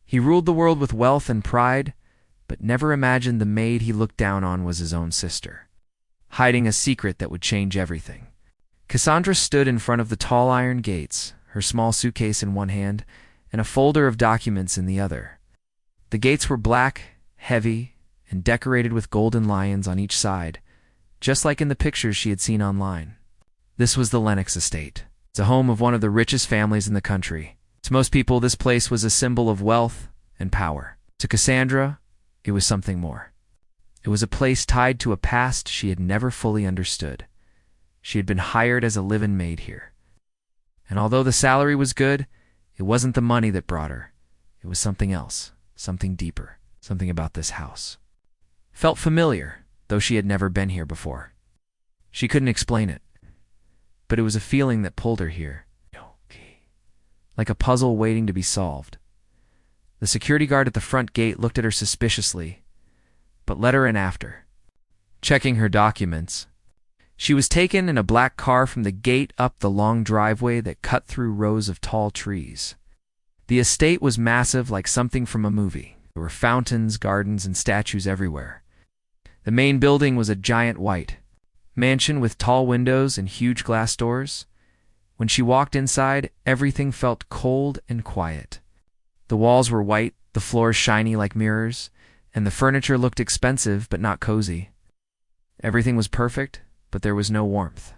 He ruled the world with wealth and pride, but never imagined the maid he looked down on was his own sister, hiding a secret that would change everything. Cassandra stood in front of the tall iron gates, her small suitcase in one hand and a folder of documents in the other. The gates were black, heavy, and decorated with golden lions on each side, just like in the pictures she had seen online. This was the Lennox estate. It's a home of one of the richest families in the country. To most people, this place was a symbol of wealth and power. To Cassandra, it was something more. It was a place tied to a past she had never fully understood. She had been hired as a live-in maid here. And although the salary was good, it wasn't the money that brought her. It was something else, something deeper, something about this house. Felt familiar, though she had never been here before. She couldn't explain it, but it was a feeling that pulled her here, like a puzzle waiting to be solved. The security guard at the front gate looked at her suspiciously, but let her in after. Checking her documents, she was taken in a black car from the gate up the long driveway that cut through rows of tall trees. The estate was massive, like something from a movie. There were fountains, gardens, and statues everywhere. The main building was a giant white mansion with tall windows and huge glass doors. When she walked inside, everything felt cold and quiet. The walls were white, the floors shiny like mirrors, and the furniture looked expensive but not cozy. Everything was perfect, but there was no warmth.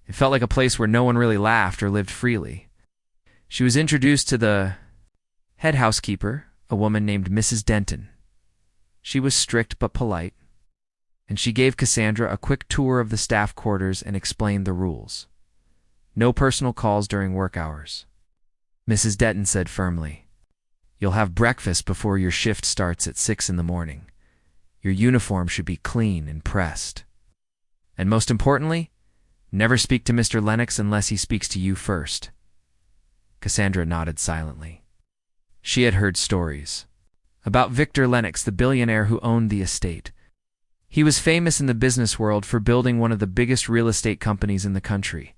It felt like a place where no one really laughed or lived freely. She was introduced to the head housekeeper, a woman named Mrs. Denton. She was strict but polite, and she gave Cassandra a quick tour of the staff quarters and explained the rules. No personal calls during work hours. Mrs. Denton said firmly, "You'll have breakfast before your shift starts at 6 in the morning. Your uniform should be clean and pressed. And most importantly, never speak to Mr. Lennox unless he speaks to you first." Cassandra nodded silently. She had heard stories about Victor Lennox, the billionaire who owned the estate. He was famous in the business world for building one of the biggest real estate companies in the country.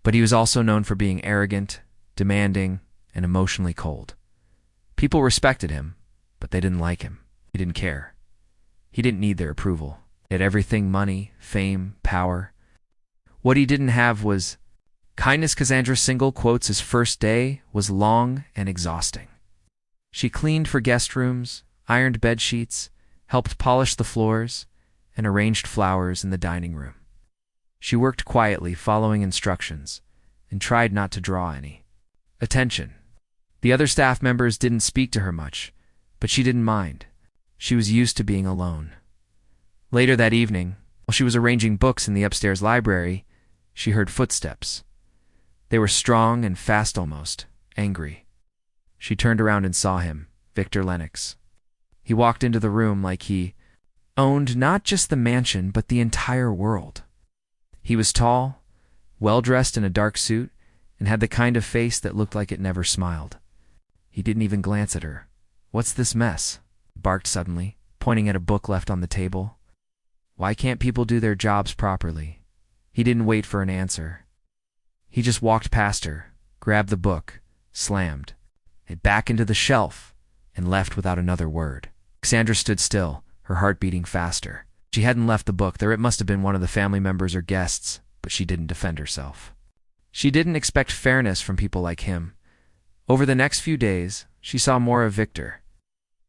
But he was also known for being arrogant, demanding, and emotionally cold. People respected him, but they didn't like him. He didn't care. He didn't need their approval. He had everything: money, fame, power. What he didn't have was kindness. Cassandra single quotes his first day was long and exhausting. She cleaned for guest rooms, ironed bed sheets, helped polish the floors, and arranged flowers in the dining room. She worked quietly, following instructions, and tried not to draw any attention. The other staff members didn't speak to her much, but she didn't mind. She was used to being alone. Later that evening, while she was arranging books in the upstairs library, she heard footsteps. They were strong and fast, almost angry. She turned around and saw him, Victor Lennox. He walked into the room like he owned not just the mansion, but the entire world. He was tall, well-dressed in a dark suit, and had the kind of face that looked like it never smiled. He didn't even glance at her. "What's this mess?" he barked suddenly, pointing at a book left on the table. "Why can't people do their jobs properly?" He didn't wait for an answer. He just walked past her, grabbed the book, slammed it back into the shelf, and left without another word. Cassandra stood still, her heart beating faster. She hadn't left the book there. It must have been one of the family members or guests, but she didn't defend herself. She didn't expect fairness from people like him. Over the next few days, she saw more of Victor.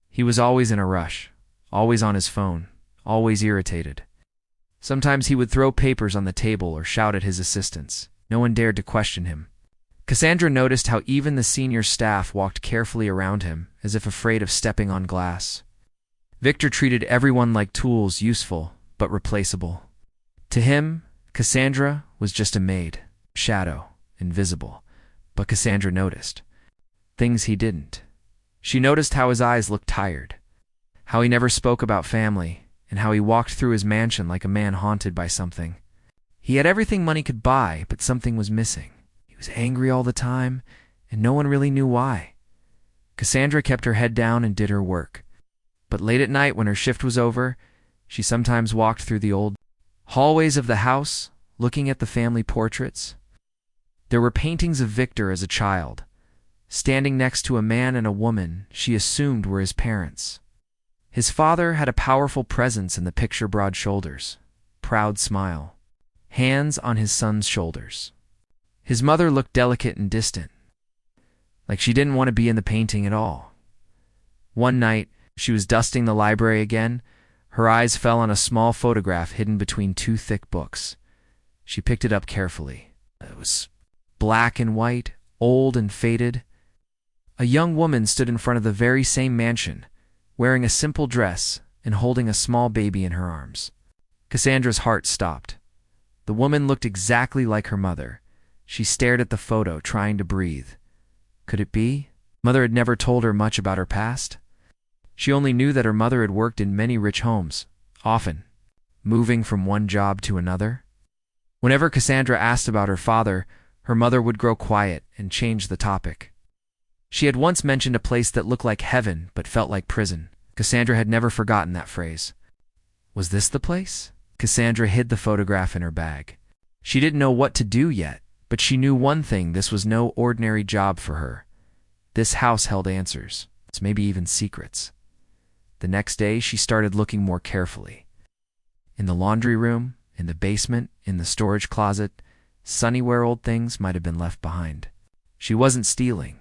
He was always in a rush, always on his phone, always irritated. Sometimes he would throw papers on the table or shout at his assistants. No one dared to question him. Cassandra noticed how even the senior staff walked carefully around him, as if afraid of stepping on glass. Victor treated everyone like tools, useful but replaceable. To him, Cassandra was just a maid, shadow, invisible. But Cassandra noticed things he didn't. She noticed how his eyes looked tired, how he never spoke about family, and how he walked through his mansion like a man haunted by something. He had everything money could buy, but something was missing. He was angry all the time, and no one really knew why. Cassandra kept her head down and did her work. But late at night, when her shift was over, she sometimes walked through the old hallways of the house, looking at the family portraits. There were paintings of Victor as a child, standing next to a man and a woman she assumed were his parents. His father had a powerful presence in the picture, broad shoulders, proud smile, hands on his son's shoulders. His mother looked delicate and distant, like she didn't want to be in the painting at all. One night, she was dusting the library again. Her eyes fell on a small photograph hidden between two thick books. She picked it up carefully. It was black and white, old and faded. A young woman stood in front of the very same mansion, wearing a simple dress and holding a small baby in her arms. Cassandra's heart stopped. The woman looked exactly like her mother. She stared at the photo, trying to breathe. Could it be? Mother had never told her much about her past. She only knew that her mother had worked in many rich homes, often moving from one job to another. Whenever Cassandra asked about her father, her mother would grow quiet and change the topic. She had once mentioned a place that looked like heaven but felt like prison. Cassandra had never forgotten that phrase. Was this the place? Cassandra hid the photograph in her bag. She didn't know what to do yet, but she knew one thing: this was no ordinary job for her. This house held answers, maybe even secrets. The next day, she started looking more carefully. In the laundry room, in the basement, in the storage closet, sunny where old things might have been left behind. She wasn't stealing.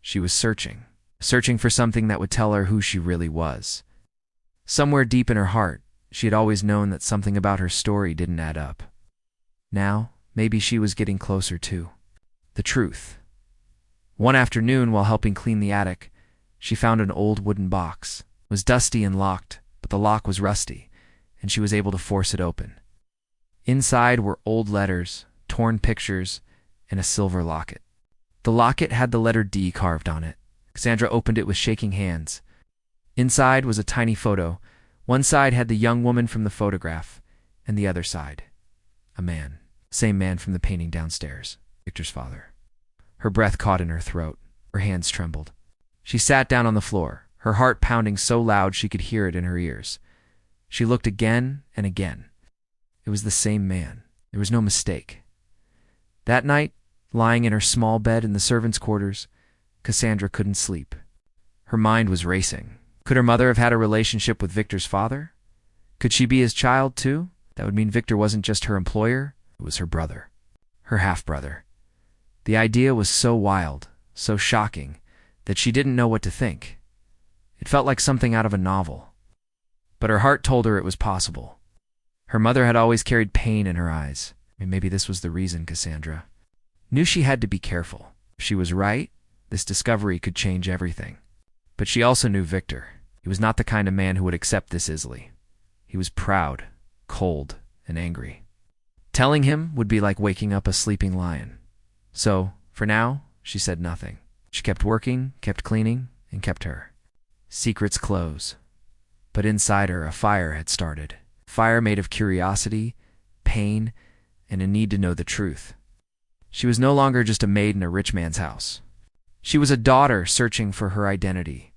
She was searching for something that would tell her who she really was. Somewhere deep in her heart, she had always known that something about her story didn't add up. Now, maybe she was getting closer to the truth. One afternoon, while helping clean the attic, she found an old wooden box. It was dusty and locked, but the lock was rusty, and she was able to force it open. Inside were old letters, torn pictures, and a silver locket. The locket had the letter D carved on it. Cassandra opened it with shaking hands. Inside was a tiny photo. One side had the young woman from the photograph, and the other side, a man. Same man from the painting downstairs, Victor's father. Her breath caught in her throat. Her hands trembled. She sat down on the floor, her heart pounding so loud she could hear it in her ears. She looked again and again. It was the same man. There was no mistake. That night, lying in her small bed in the servants' quarters, Cassandra couldn't sleep. Her mind was racing. Could her mother have had a relationship with Victor's father? Could she be his child too? That would mean Victor wasn't just her employer, it was her brother. Her half-brother. The idea was so wild, so shocking, that she didn't know what to think. It felt like something out of a novel. But her heart told her it was possible. Her mother had always carried pain in her eyes. Maybe this was the reason. Cassandra knew she had to be careful. If she was right, this discovery could change everything. But she also knew Victor. He was not the kind of man who would accept this easily. He was proud, cold, and angry. Telling him would be like waking up a sleeping lion. So, for now, she said nothing. She kept working, kept cleaning, and kept her secrets close. But inside her, a fire had started. Fire made of curiosity, pain, and a need to know the truth. She was no longer just a maid in a rich man's house. She was a daughter searching for her identity,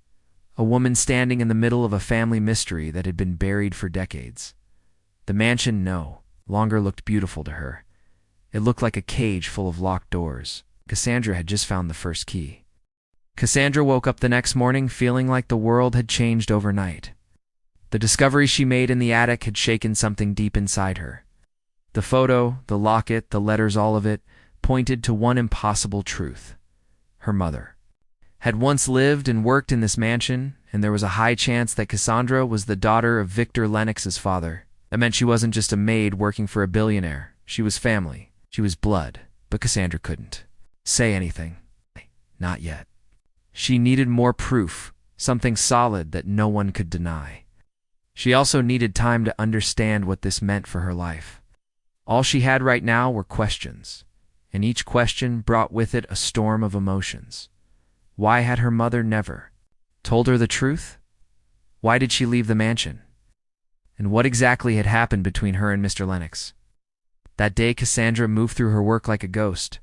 a woman standing in the middle of a family mystery that had been buried for decades. The mansion no longer looked beautiful to her. It looked like a cage full of locked doors. Cassandra had just found the first key. Cassandra woke up the next morning feeling like the world had changed overnight. The discovery she made in the attic had shaken something deep inside her. The photo, the locket, the letters, all of it pointed to one impossible truth. Her mother had once lived and worked in this mansion, and there was a high chance that Cassandra was the daughter of Victor Lennox's father. That meant she wasn't just a maid working for a billionaire. She was family. She was blood. But Cassandra couldn't say anything. Not yet. She needed more proof, something solid that no one could deny. She also needed time to understand what this meant for her life. All she had right now were questions, and each question brought with it a storm of emotions. Why had her mother never told her the truth? Why did she leave the mansion? And what exactly had happened between her and Mr. Lennox? That day, Cassandra moved through her work like a ghost.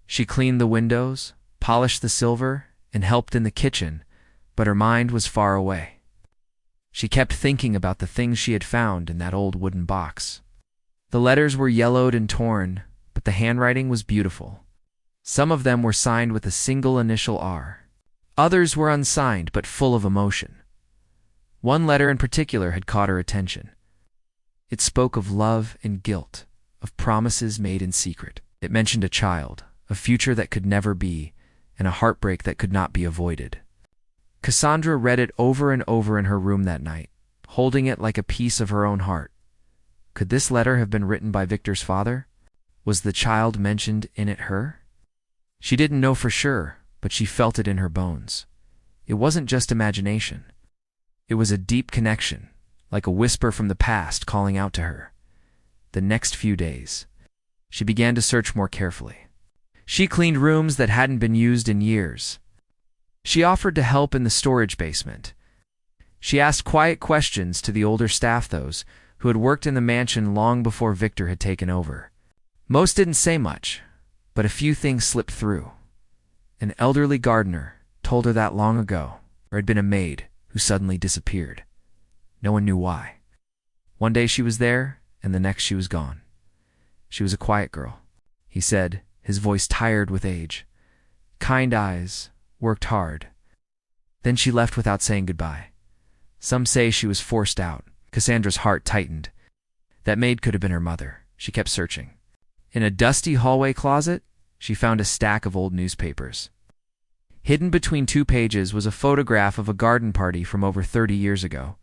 She cleaned the windows, polished the silver, and helped in the kitchen, but her mind was far away. She kept thinking about the things she had found in that old wooden box. The letters were yellowed and torn, but the handwriting was beautiful. Some of them were signed with a single initial R. Others were unsigned but full of emotion. One letter in particular had caught her attention. It spoke of love and guilt, of promises made in secret. It mentioned a child, a future that could never be, and a heartbreak that could not be avoided. Cassandra read it over and over in her room that night, holding it like a piece of her own heart. Could this letter have been written by Victor's father? Was the child mentioned in it her? She didn't know for sure, but she felt it in her bones. It wasn't just imagination. It was a deep connection, like a whisper from the past calling out to her. The next few days, she began to search more carefully. She cleaned rooms that hadn't been used in years. She offered to help in the storage basement. She asked quiet questions to the older staff, those who had worked in the mansion long before Victor had taken over. Most didn't say much, but a few things slipped through. An elderly gardener told her that long ago there had been a maid who suddenly disappeared. No one knew why. One day she was there, and the next she was gone. She was a quiet girl, he said, his voice tired with age. Kind eyes, worked hard. Then she left without saying goodbye. Some say she was forced out. Cassandra's heart tightened. That maid could have been her mother. She kept searching. In a dusty hallway closet, she found a stack of old newspapers. Hidden between 2 pages was a photograph of a garden party from over 30 years ago.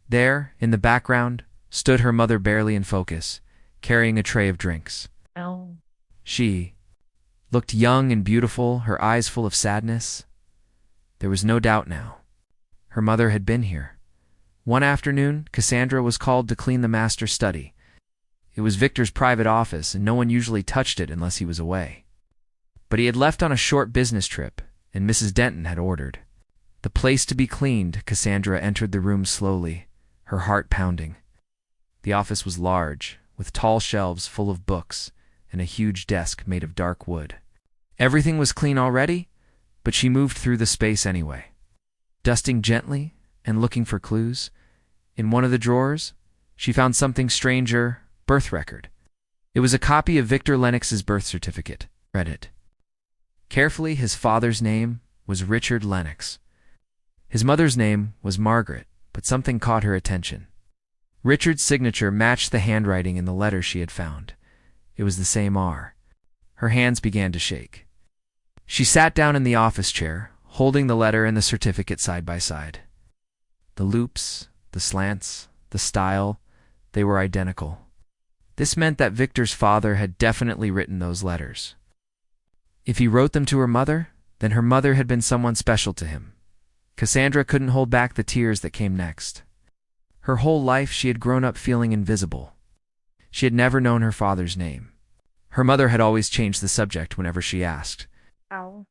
There, in the background, stood her mother barely in focus, carrying a tray of drinks. Oh. She looked young and beautiful, her eyes full of sadness. There was no doubt now. Her mother had been here. One afternoon, Cassandra was called to clean the master's study. It was Victor's private office, and no one usually touched it unless he was away. But he had left on a short business trip, and Mrs. Denton had ordered. The place to be cleaned, Cassandra entered the room slowly, her heart pounding. The office was large, with tall shelves full of books, and a huge desk made of dark wood. Everything was clean already, but she moved through the space anyway. Dusting gently and looking for clues, in one of the drawers, she found something stranger, birth record. It was a copy of Victor Lennox's birth certificate. Read it. Carefully, his father's name was Richard Lennox. His mother's name was Margaret, but something caught her attention. Richard's signature matched the handwriting in the letter she had found. It was the same R. Her hands began to shake. She sat down in the office chair, holding the letter and the certificate side by side. The loops, the slants, the style, they were identical. This meant that Victor's father had definitely written those letters. If he wrote them to her mother, then her mother had been someone special to him. Cassandra couldn't hold back the tears that came next. Her whole life she had grown up feeling invisible. She had never known her father's name. Her mother had always changed the subject whenever she asked. Ow.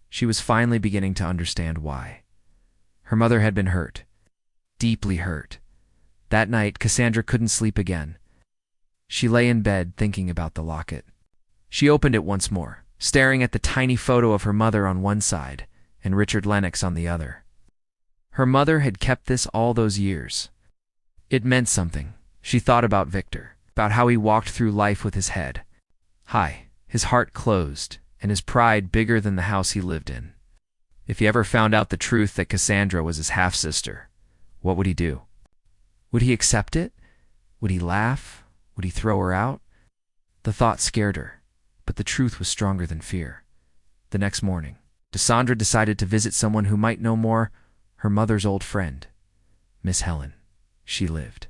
She was finally beginning to understand why. Her mother had been hurt. Deeply hurt. That night, Cassandra couldn't sleep again. She lay in bed thinking about the locket. She opened it once more, staring at the tiny photo of her mother on one side and Richard Lennox on the other. Her mother had kept this all those years. It meant something. She thought about Victor, about how he walked through life with his head high, his heart closed, and his pride bigger than the house he lived in. If he ever found out the truth that Cassandra was his half-sister, what would he do? Would he accept it? Would he laugh? Would he throw her out? The thought scared her, but the truth was stronger than fear. The next morning, Cassandra decided to visit someone who might know more, her mother's old friend, Miss Helen. She lived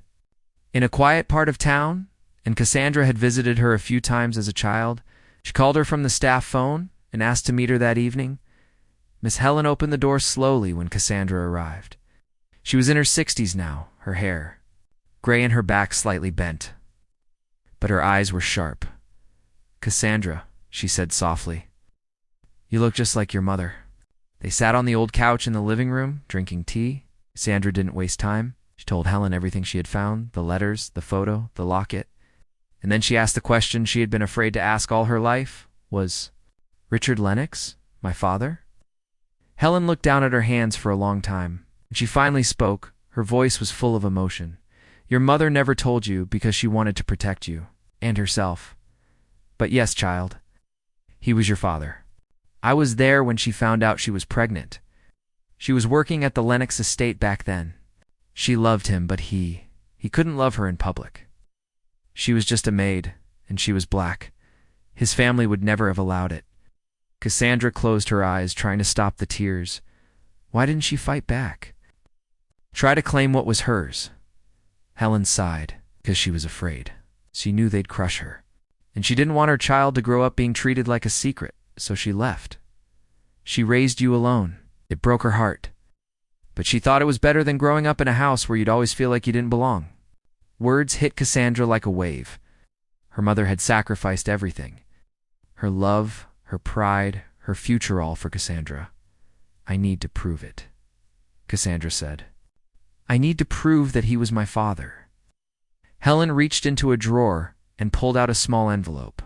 in a quiet part of town, and Cassandra had visited her a few times as a child. She called her from the staff phone and asked to meet her that evening. Miss Helen opened the door slowly when Cassandra arrived. She was in her 60s now, her hair gray and her back slightly bent, but her eyes were sharp. "Cassandra," she said softly, "you look just like your mother." They sat on the old couch in the living room, drinking tea. Cassandra didn't waste time. She told Helen everything she had found, the letters, the photo, the locket. And then she asked the question she had been afraid to ask all her life. Was Richard Lennox my father? Helen looked down at her hands for a long time. When she finally spoke, her voice was full of emotion. "Your mother never told you because she wanted to protect you, and herself. But yes, child, He was your father. I was there when she found out she was pregnant. She was working at the Lennox estate back then. She loved him, but he couldn't love her in public. She was just a maid, and she was black. His family would never have allowed it. Cassandra closed her eyes, trying to stop the tears. Why didn't she fight back? Try to claim what was hers? Helen sighed, because she was afraid. She knew they'd crush her. And she didn't want her child to grow up being treated like a secret, so she left. She raised you alone. It broke her heart. But she thought it was better than growing up in a house where you'd always feel like you didn't belong. Words hit Cassandra like a wave. Her mother had sacrificed everything. Her love, her pride, her future, all for Cassandra. I need to prove it, Cassandra said. I need to prove that he was my father. Helen reached into a drawer and pulled out a small envelope.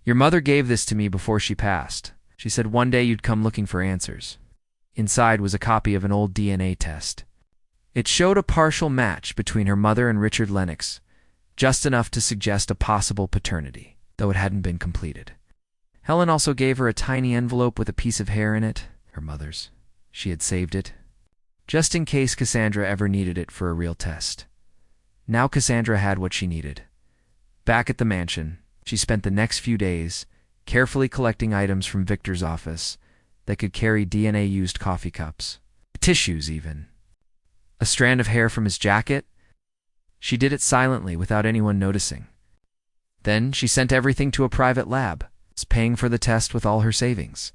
Your mother gave this to me before she passed. She said one day you'd come looking for answers. Inside was a copy of an old DNA test. It showed a partial match between her mother and Richard Lennox, just enough to suggest a possible paternity, though it hadn't been completed. Helen also gave her a tiny envelope with a piece of hair in it, her mother's. She had saved it, just in case Cassandra ever needed it for a real test. Now Cassandra had what she needed. Back at the mansion, she spent the next few days carefully collecting items from Victor's office that could carry DNA-used coffee cups, tissues even. A strand of hair from his jacket? She did it silently without anyone noticing. Then she sent everything to a private lab, paying for the test with all her savings.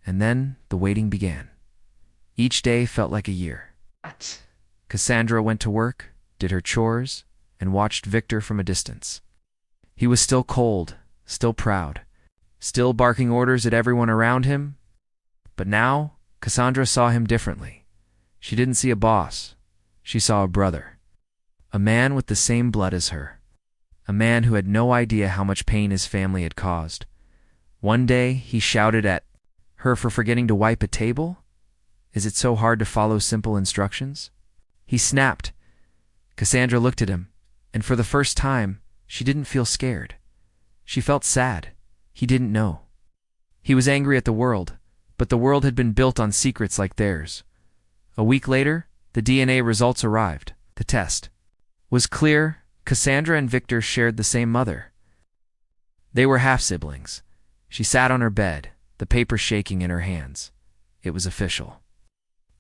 And then the waiting began. Each day felt like a year. Cassandra went to work, did her chores, and watched Victor from a distance. He was still cold, still proud, still barking orders at everyone around him. But now, Cassandra saw him differently. She didn't see a boss. She saw a brother. A man with the same blood as her. A man who had no idea how much pain his family had caused. One day, he shouted at her for forgetting to wipe a table? Is it so hard to follow simple instructions? He snapped. Cassandra looked at him, and for the first time, she didn't feel scared. She felt sad. He didn't know. He was angry at the world, but the world had been built on secrets like theirs. A week later, the DNA results arrived. The test was clear. Cassandra and Victor shared the same mother. They were half-siblings. She sat on her bed, the paper shaking in her hands. It was official.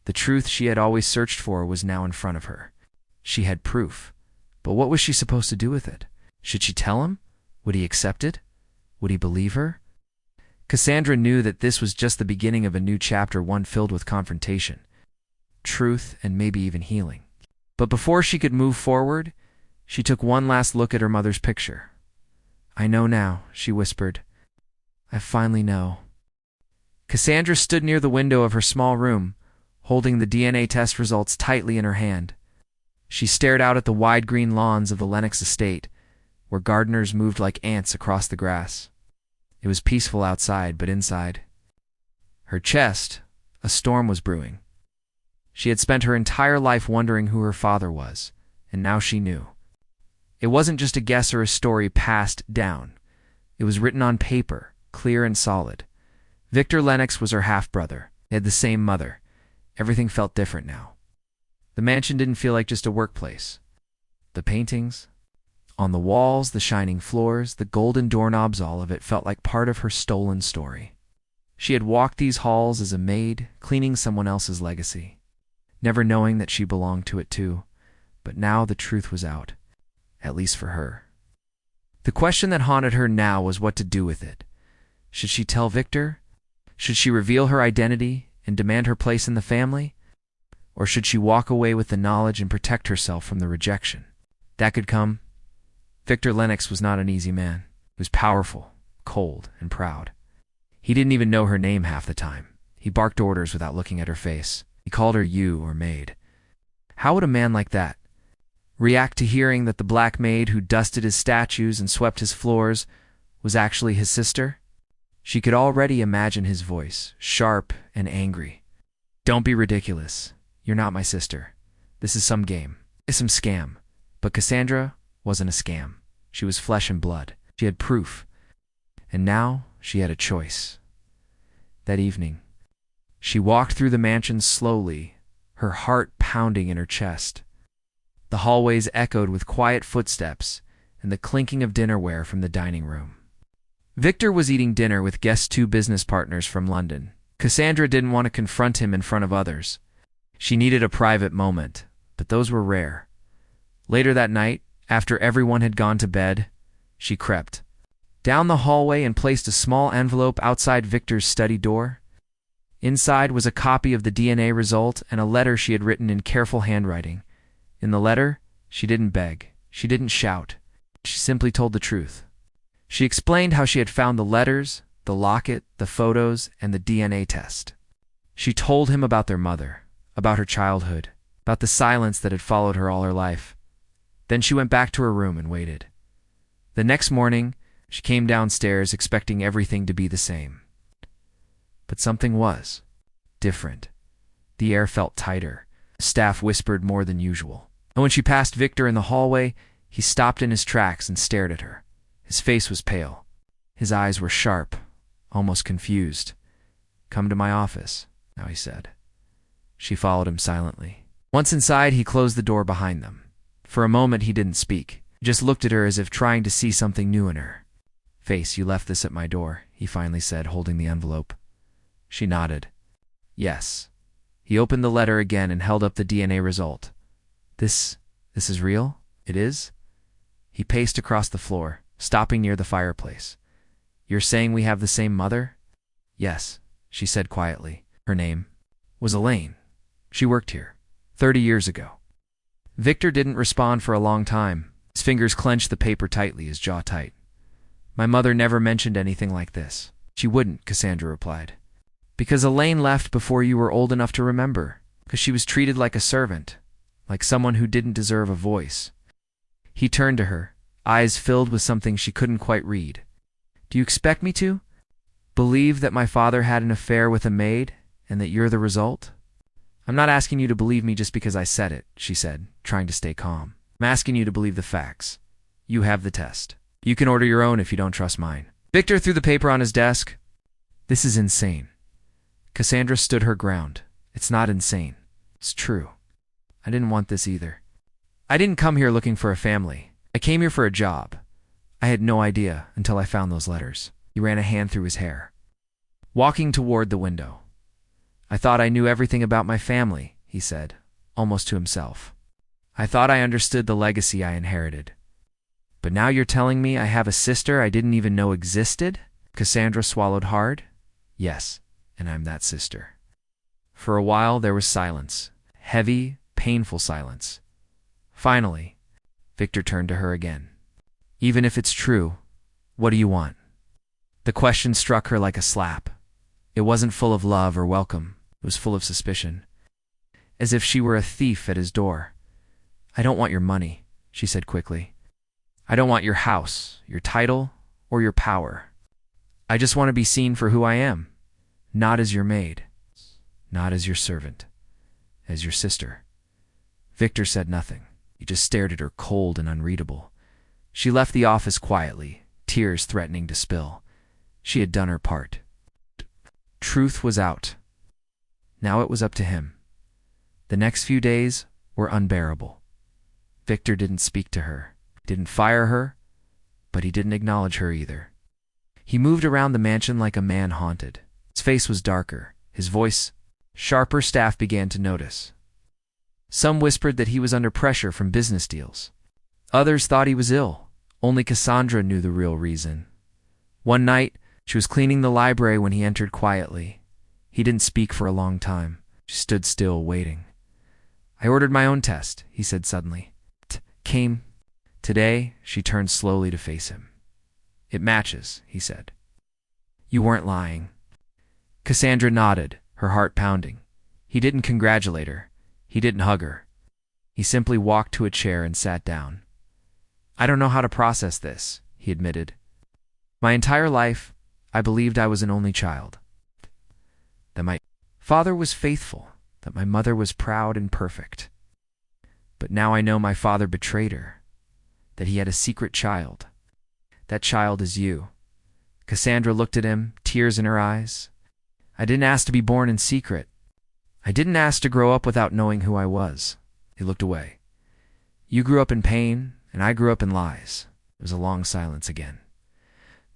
The truth she had always searched for was now in front of her. She had proof. But what was she supposed to do with it? Should she tell him? Would he accept it? Would he believe her? Cassandra knew that this was just the beginning of a new chapter, one filled with confrontation, truth, and maybe even healing. But before she could move forward, she took one last look at her mother's picture. I know now, she whispered. I finally know. Cassandra stood near the window of her small room, holding the DNA test results tightly in her hand. She stared out at the wide green lawns of the Lennox estate, where gardeners moved like ants across the grass. It was peaceful outside, but inside her chest, a storm was brewing. She had spent her entire life wondering who her father was, and now she knew. It wasn't just a guess or a story passed down. It was written on paper, clear and solid. Victor Lennox was her half-brother. They had the same mother. Everything felt different now. The mansion didn't feel like just a workplace. The paintings on the walls, the shining floors, the golden doorknobs, all of it felt like part of her stolen story. She had walked these halls as a maid, cleaning someone else's legacy, never knowing that she belonged to it too. But now the truth was out, at least for her. The question that haunted her now was what to do with it. Should she tell Victor? Should she reveal her identity and demand her place in the family? Or should she walk away with the knowledge and protect herself from the rejection that could come? Victor Lennox was not an easy man. He was powerful, cold, and proud. He didn't even know her name half the time. He barked orders without looking at her face. He called her you or Maid. How would a man like that react to hearing that the black maid who dusted his statues and swept his floors was actually his sister? She could already imagine his voice, sharp and angry. Don't be ridiculous. You're not my sister. This is some game. It's some scam. But Cassandra wasn't a scam. She was flesh and blood. She had proof. And now she had a choice. That evening, she walked through the mansion slowly, her heart pounding in her chest. The hallways echoed with quiet footsteps and the clinking of dinnerware from the dining room. Victor was eating dinner with two business partners from London. Cassandra didn't want to confront him in front of others. She needed a private moment, but those were rare. Later that night, after everyone had gone to bed, she crept down the hallway and placed a small envelope outside Victor's study door. Inside was a copy of the DNA result and a letter she had written in careful handwriting. In the letter, she didn't beg. She didn't shout. She simply told the truth. She explained how she had found the letters, the locket, the photos, and the DNA test. She told him about their mother, about her childhood, about the silence that had followed her all her life. Then she went back to her room and waited. The next morning, she came downstairs expecting everything to be the same. But something was different. The air felt tighter. Staff whispered more than usual. And when she passed Victor in the hallway, he stopped in his tracks and stared at her. His face was pale. His eyes were sharp, almost confused. "Come to my office," now he said. She followed him silently. Once inside, he closed the door behind them. For a moment, he didn't speak. He just looked at her as if trying to see something new in her. "Face, you left this at my door," he finally said, holding the envelope. She nodded. "Yes." He opened the letter again and held up the DNA result. This is real? It is?" He paced across the floor, stopping near the fireplace. "You're saying we have the same mother?" "Yes," she said quietly. Her name was Elaine. She worked here 30 years ago. Victor didn't respond for a long time. His fingers clenched the paper tightly, his jaw tight. "My mother never mentioned anything like this." "She wouldn't," Cassandra replied. "Because Elaine left before you were old enough to remember. Because she was treated like a servant, like someone who didn't deserve a voice." He turned to her, eyes filled with something she couldn't quite read. "Do you expect me to believe that my father had an affair with a maid and that you're the result?" "I'm not asking you to believe me just because I said it," she said, trying to stay calm. "I'm asking you to believe the facts. You have the test. You can order your own if you don't trust mine." Victor threw the paper on his desk. "This is insane." Cassandra stood her ground. "It's not insane. It's true. I didn't want this either. I didn't come here looking for a family. I came here for a job. I had no idea until I found those letters." He ran a hand through his hair, walking toward the window. "I thought I knew everything about my family," he said, almost to himself. "I thought I understood the legacy I inherited. But now you're telling me I have a sister I didn't even know existed?" Cassandra swallowed hard. "Yes, and I'm that sister." For a while there was silence, heavy, painful silence. Finally, Victor turned to her again. "Even if it's true, what do you want?" The question struck her like a slap. It wasn't full of love or welcome. It was full of suspicion, as if she were a thief at his door. "I don't want your money," she said quickly. "I don't want your house, your title, or your power. I just want to be seen for who I am, not as your maid, not as your servant, as your sister." Victor said nothing. He just stared at her, cold and unreadable. She left the office quietly, tears threatening to spill. She had done her part. Truth was out. Now it was up to him. The next few days were unbearable. Victor didn't speak to her, didn't fire her, but he didn't acknowledge her either. He moved around the mansion like a man haunted. His face was darker, his voice sharper. Staff began to notice. Some whispered that he was under pressure from business deals. Others thought he was ill. Only Cassandra knew the real reason. One night, she was cleaning the library when he entered quietly. He didn't speak for a long time. She stood still, waiting. "I ordered my own test," he said suddenly. "Came today." She turned slowly to face him. "It matches," he said. "You weren't lying." Cassandra nodded, her heart pounding. He didn't congratulate her. He didn't hug her. He simply walked to a chair and sat down. "I don't know how to process this," he admitted. "My entire life, I believed I was an only child. That my father was faithful, that my mother was proud and perfect. But now I know my father betrayed her, that he had a secret child. That child is you, Cassandra looked at him, tears in her eyes. I didn't ask to be born in secret. I didn't ask to grow up without knowing who I was. He looked away. You grew up in pain, and I grew up in lies. There was a long silence again.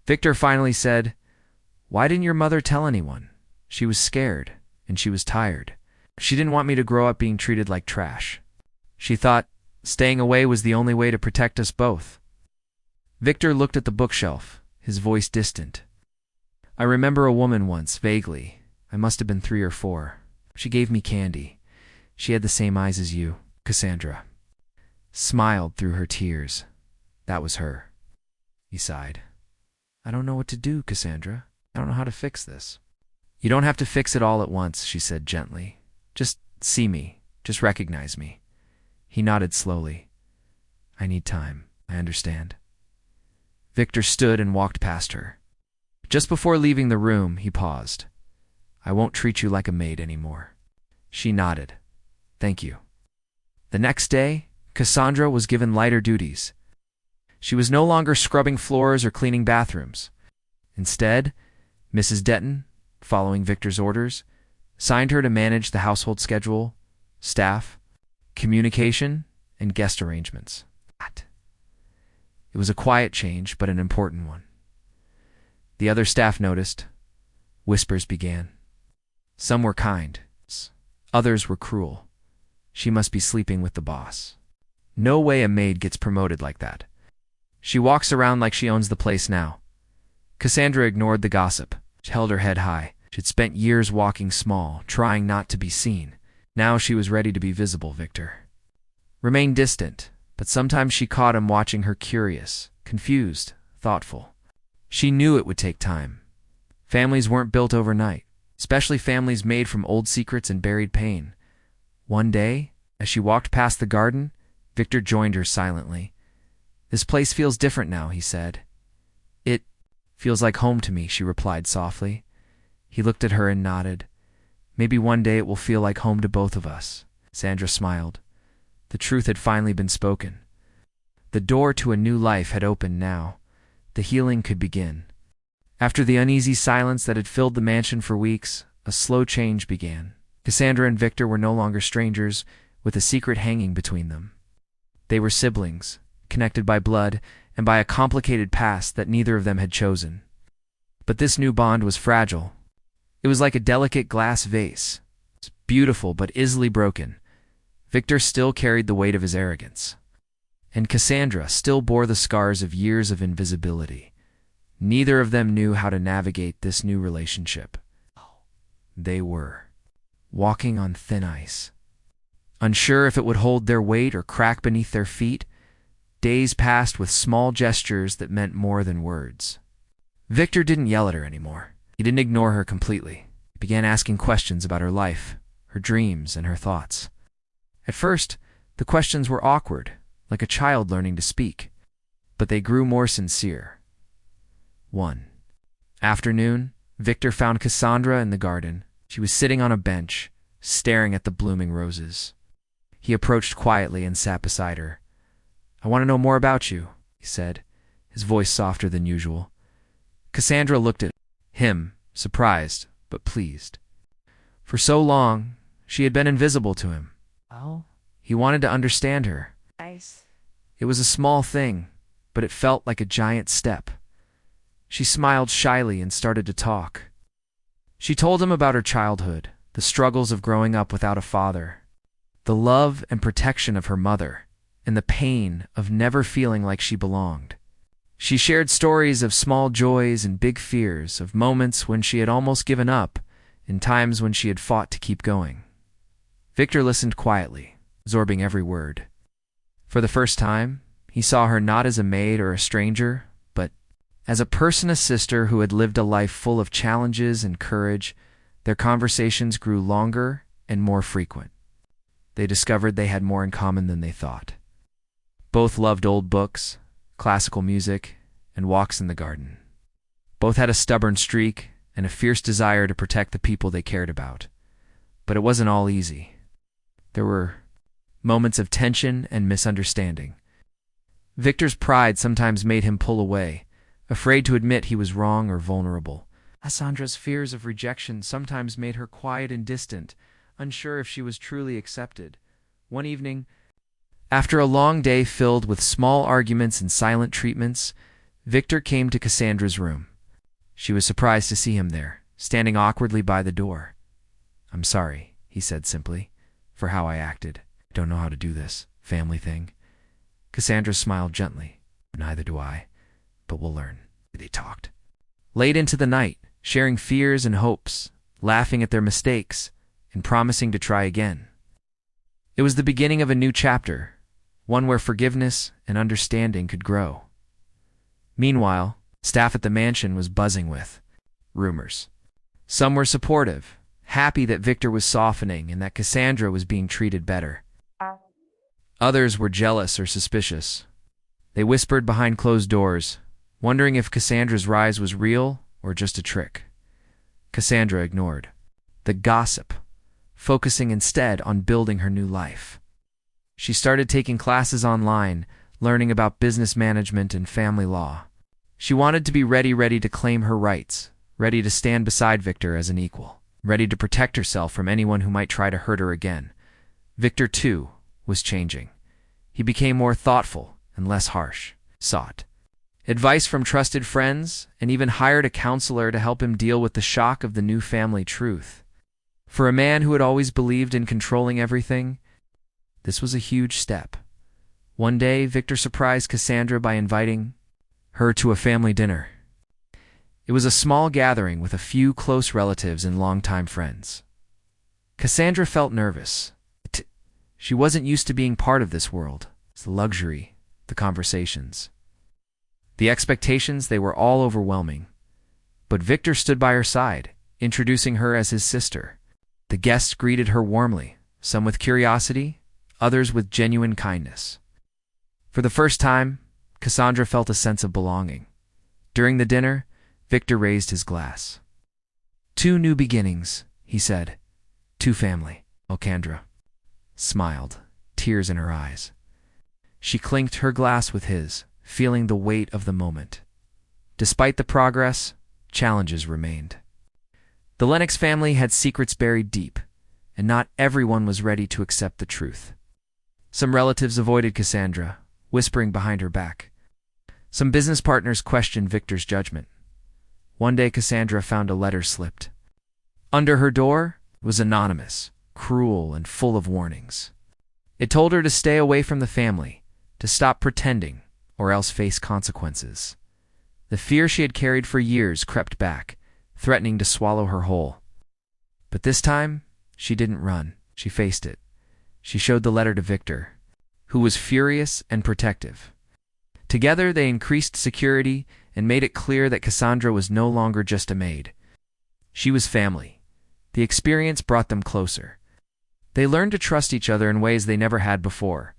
Victor finally said, Why didn't your mother tell anyone? She was scared, and she was tired. She didn't want me to grow up being treated like trash. She thought staying away was the only way to protect us both. Victor looked at the bookshelf, his voice distant. I remember a woman once, vaguely. I must have been 3 or 4. She gave me candy. She had the same eyes as you, Cassandra. Smiled through her tears. That was her. He sighed. I don't know what to do, Cassandra. I don't know how to fix this. You don't have to fix it all at once, she said gently. Just see me. Just recognize me. He nodded slowly. I need time. I understand. Victor stood and walked past her. Just before leaving the room, he paused. I won't treat you like a maid anymore. She nodded. Thank you. The next day, Cassandra was given lighter duties. She was no longer scrubbing floors or cleaning bathrooms. Instead, Mrs. Denton, following Victor's orders, assigned her to manage the household schedule, staff, communication, and guest arrangements. It was a quiet change, but an important one. The other staff noticed. Whispers began. Some were kind. Others were cruel. She must be sleeping with the boss. No way a maid gets promoted like that. She walks around like she owns the place now. Cassandra ignored the gossip. She held her head high. She'd spent years walking small, trying not to be seen. Now she was ready to be visible, Victor. Remained distant, but sometimes she caught him watching her curious, confused, thoughtful. She knew it would take time. Families weren't built overnight, especially families made from old secrets and buried pain. One day, as she walked past the garden, Victor joined her silently. This place feels different now, he said. It feels like home to me, she replied softly. He looked at her and nodded. Maybe one day it will feel like home to both of us. Sandra smiled. The truth had finally been spoken. The door to a new life had opened now. The healing could begin. After the uneasy silence that had filled the mansion for weeks, a slow change began. Cassandra and Victor were no longer strangers, with a secret hanging between them. They were siblings, connected by blood and by a complicated past that neither of them had chosen. But this new bond was fragile. It was like a delicate glass vase. It was beautiful but easily broken. Victor still carried the weight of his arrogance. And Cassandra still bore the scars of years of invisibility. Neither of them knew how to navigate this new relationship. They were walking on thin ice. Unsure if it would hold their weight or crack beneath their feet, days passed with small gestures that meant more than words. Victor didn't yell at her anymore. He didn't ignore her completely. He began asking questions about her life, her dreams, and her thoughts. At first, the questions were awkward, like a child learning to speak, but they grew more sincere. 1. Afternoon, Victor found Cassandra in the garden. She was sitting on a bench, staring at the blooming roses. He approached quietly and sat beside her. I want to know more about you, he said, his voice softer than usual. Cassandra looked at him, surprised but pleased. For so long, she had been invisible to him. Oh, He wanted to understand her. nice. It was a small thing, but it felt like a giant step. She smiled shyly and started to talk. She told him about her childhood, the struggles of growing up without a father, the love and protection of her mother, and the pain of never feeling like she belonged. She shared stories of small joys and big fears, of moments when she had almost given up, and times when she had fought to keep going. Victor listened quietly, absorbing every word. For the first time, he saw her not as a maid or a stranger, but as a person, a sister who had lived a life full of challenges and courage. Their conversations grew longer and more frequent. They discovered they had more in common than they thought. Both loved old books, classical music, and walks in the garden. Both had a stubborn streak and a fierce desire to protect the people they cared about. But it wasn't all easy. There were moments of tension and misunderstanding. Victor's pride sometimes made him pull away, afraid to admit he was wrong or vulnerable. Cassandra's fears of rejection sometimes made her quiet and distant, unsure if she was truly accepted. One evening, after a long day filled with small arguments and silent treatments, Victor came to Cassandra's room. She was surprised to see him there, standing awkwardly by the door. "I'm sorry," he said simply, "for how I acted. I don't know how to do this family thing." Cassandra smiled gently. "Neither do I, but we'll learn." They talked late into the night, sharing fears and hopes, laughing at their mistakes, and promising to try again. It was the beginning of a new chapter, one where forgiveness and understanding could grow. Meanwhile, staff at the mansion was buzzing with rumors. Some were supportive, happy that Victor was softening and that Cassandra was being treated better. Others were jealous or suspicious. They whispered behind closed doors, wondering if Cassandra's rise was real or just a trick. Cassandra ignored the gossip, focusing instead on building her new life. She started taking classes online, learning about business management and family law. She wanted to be ready to claim her rights, ready to stand beside Victor as an equal, ready to protect herself from anyone who might try to hurt her again. Victor, too, was changing. He became more thoughtful and less harsh, sought advice from trusted friends, and even hired a counselor to help him deal with the shock of the new family truth. For a man who had always believed in controlling everything, this was a huge step. One day, Victor surprised Cassandra by inviting her to a family dinner. It was a small gathering with a few close relatives and longtime friends. Cassandra felt nervous. She wasn't used to being part of this world. It's the luxury, the conversations, the expectations, they were all overwhelming. But Victor stood by her side, introducing her as his sister. The guests greeted her warmly, some with curiosity, others with genuine kindness. For the first time, Cassandra felt a sense of belonging. During the dinner, Victor raised his glass. "Two new beginnings," he said. "To family." Cassandra smiled, tears in her eyes. She clinked her glass with his, feeling the weight of the moment. Despite the progress, challenges remained. The Lennox family had secrets buried deep, and not everyone was ready to accept the truth. Some relatives avoided Cassandra, whispering behind her back. Some business partners questioned Victor's judgment. One day Cassandra found a letter slipped. Under her door was anonymous, cruel, and full of warnings. It told her to stay away from the family, to stop pretending, or else face consequences. The fear she had carried for years crept back, threatening to swallow her whole. But this time, she didn't run. She faced it. She showed the letter to Victor, who was furious and protective. Together, they increased security and made it clear that Cassandra was no longer just a maid. She was family. The experience brought them closer. They learned to trust each other in ways they never had before.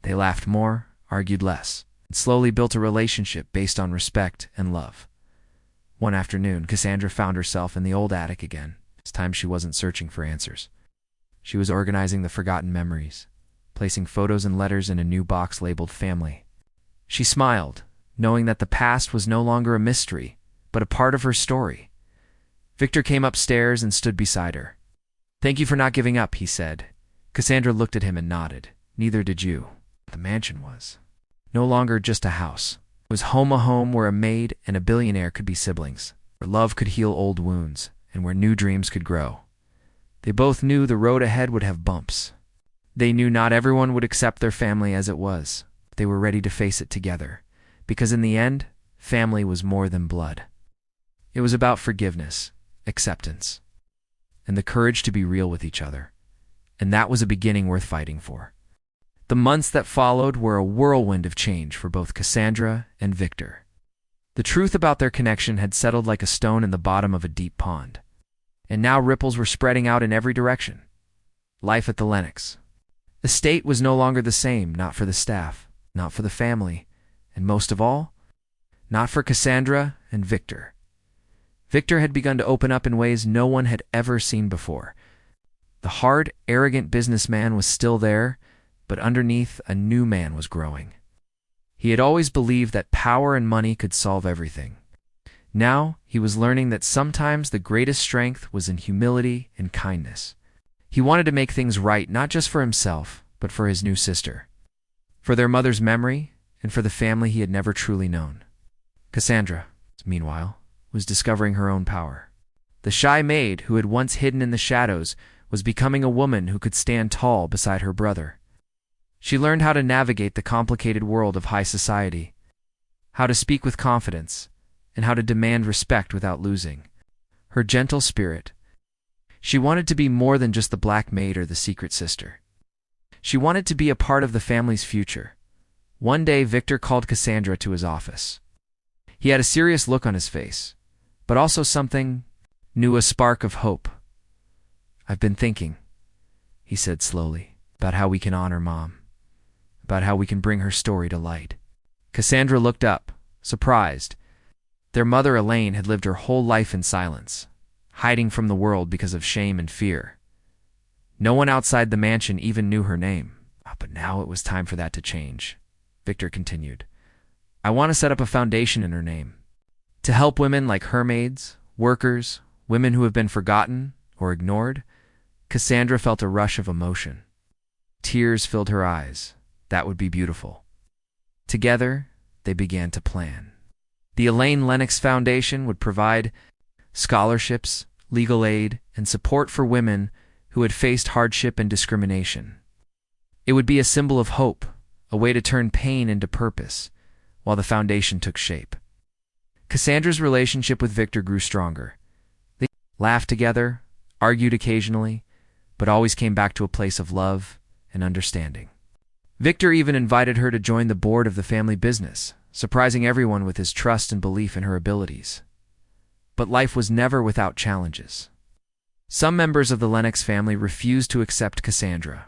They laughed more, argued less, and slowly built a relationship based on respect and love. One afternoon, Cassandra found herself in the old attic again. This time she wasn't searching for answers. She was organizing the forgotten memories, placing photos and letters in a new box labeled family. She smiled, knowing that the past was no longer a mystery, but a part of her story. Victor came upstairs and stood beside her. "Thank you for not giving up," he said. Cassandra looked at him and nodded. "Neither did you." The mansion was no longer just a house. It was a home where a maid and a billionaire could be siblings, where love could heal old wounds, and where new dreams could grow. They both knew the road ahead would have bumps. They knew not everyone would accept their family as it was. They were ready to face it together, because in the end, family was more than blood. It was about forgiveness, acceptance, and the courage to be real with each other. And that was a beginning worth fighting for. The months that followed were a whirlwind of change for both Cassandra and Victor. The truth about their connection had settled like a stone in the bottom of a deep pond. And now ripples were spreading out in every direction. Life at the Lennox estate was no longer the same, not for the staff, not for the family, and most of all, not for Cassandra and Victor. Victor had begun to open up in ways no one had ever seen before. The hard, arrogant businessman was still there, but underneath, a new man was growing. He had always believed that power and money could solve everything. Now, he was learning that sometimes the greatest strength was in humility and kindness. He wanted to make things right not just for himself, but for his new sister, for their mother's memory, and for the family he had never truly known. Cassandra, meanwhile, was discovering her own power. The shy maid who had once hidden in the shadows was becoming a woman who could stand tall beside her brother. She learned how to navigate the complicated world of high society, how to speak with confidence, and how to demand respect without losing her gentle spirit. She wanted to be more than just the black maid or the secret sister. She wanted to be a part of the family's future. One day, Victor called Cassandra to his office. He had a serious look on his face, but also something new, a spark of hope. "I've been thinking," he said slowly, "about how we can honor Mom, about how we can bring her story to light." Cassandra looked up, surprised. Their mother, Elaine, had lived her whole life in silence, hiding from the world because of shame and fear. No one outside the mansion even knew her name. But now it was time for that to change. Victor continued, "I want to set up a foundation in her name, to help women like her maids, workers, women who have been forgotten or ignored." Cassandra felt a rush of emotion. Tears filled her eyes. That would be beautiful. Together, they began to plan. The Elaine Lennox Foundation would provide scholarships, legal aid, and support for women who had faced hardship and discrimination. It would be a symbol of hope, a way to turn pain into purpose, while the foundation took shape. Cassandra's relationship with Victor grew stronger. They laughed together, argued occasionally, but always came back to a place of love and understanding. Victor even invited her to join the board of the family business, surprising everyone with his trust and belief in her abilities. But life was never without challenges. Some members of the Lennox family refused to accept Cassandra.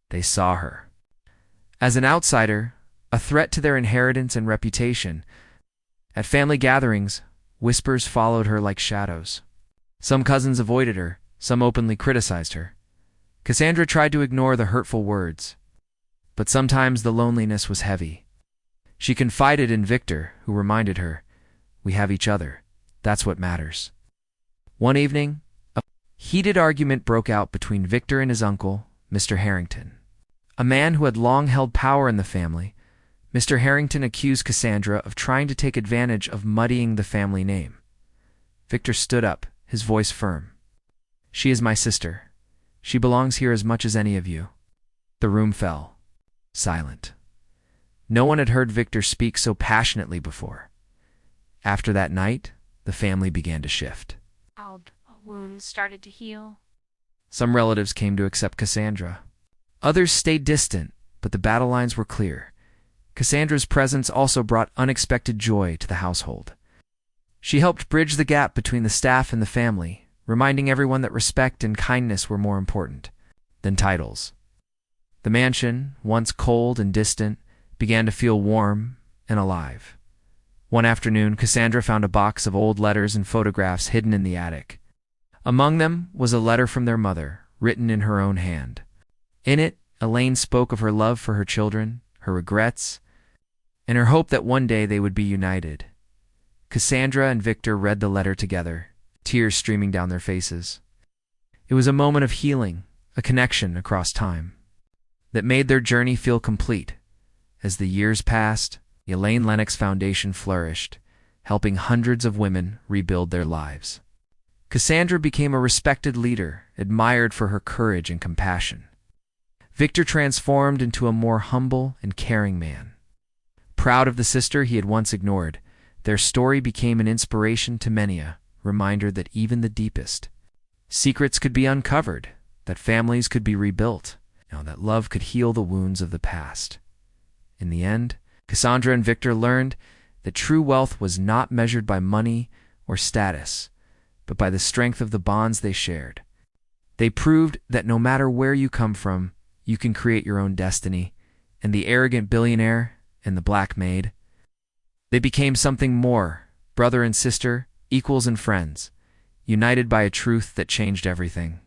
They saw her as an outsider, a threat to their inheritance and reputation. At family gatherings, whispers followed her like shadows. Some cousins avoided her, some openly criticized her. Cassandra tried to ignore the hurtful words, but sometimes the loneliness was heavy. She confided in Victor, who reminded her, "We have each other. That's what matters." One evening, a heated argument broke out between Victor and his uncle, Mr. Harrington, a man who had long held power in the family. Mr. Harrington accused Cassandra of trying to take advantage of muddying the family name. Victor stood up, his voice firm. "She is my sister. She belongs here as much as any of you." The room fell silent. No one had heard Victor speak so passionately before. After that night, the family began to shift. How the wounds started to heal. Some relatives came to accept Cassandra. Others stayed distant, but the battle lines were clear. Cassandra's presence also brought unexpected joy to the household. She helped bridge the gap between the staff and the family, reminding everyone that respect and kindness were more important than titles. The mansion, once cold and distant, began to feel warm and alive. One afternoon, Cassandra found a box of old letters and photographs hidden in the attic. Among them was a letter from their mother, written in her own hand. In it, Elaine spoke of her love for her children, her regrets, and her hope that one day they would be united. Cassandra and Victor read the letter together, tears streaming down their faces. It was a moment of healing, a connection across time, that made their journey feel complete. As the years passed, the Elaine Lennox Foundation flourished, helping hundreds of women rebuild their lives. Cassandra became a respected leader, admired for her courage and compassion. Victor transformed into a more humble and caring man. Proud of the sister he had once ignored, their story became an inspiration to many, a reminder that even the deepest secrets could be uncovered, that families could be rebuilt, and that love could heal the wounds of the past. In the end, Cassandra and Victor learned that true wealth was not measured by money or status, but by the strength of the bonds they shared. They proved that no matter where you come from, you can create your own destiny, and the arrogant billionaire and the black maid, they became something more, brother and sister, equals and friends, united by a truth that changed everything.